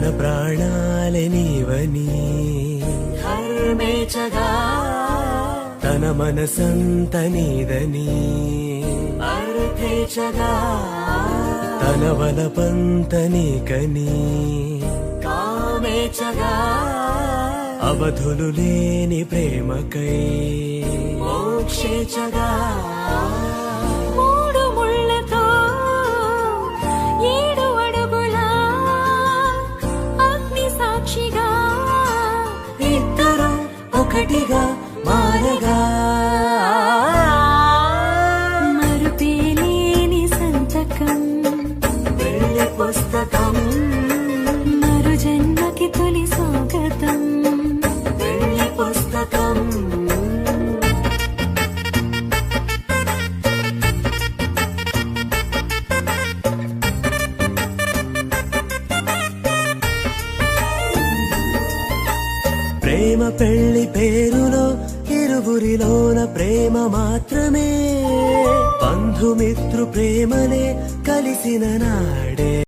తన ప్రాణాలే నీవని హర్మేచగా తన మనసంత నీదని అర్థేచగా తన వలపంత నీకని కామేచగా అవధులు లేని ప్రేమకై మోక్షేచగా మూడు ముళ్ళతో 7 అడుగుల అగ్ని సాక్షిగా ఇద్దరు ఒకటిగా మారగా మరుపేలేని సంతకం వెళ్ళి పుస్తకం మరు జన్మకి తొలి స్వాగతం వెళ్ళి పుస్తకం ప్రేమ పెళ్లి పేరులో ఇరువురిలోన ప్రేమ మాత్రమే బంధుమిత్రు ప్రేమలే కలిసిన నాడే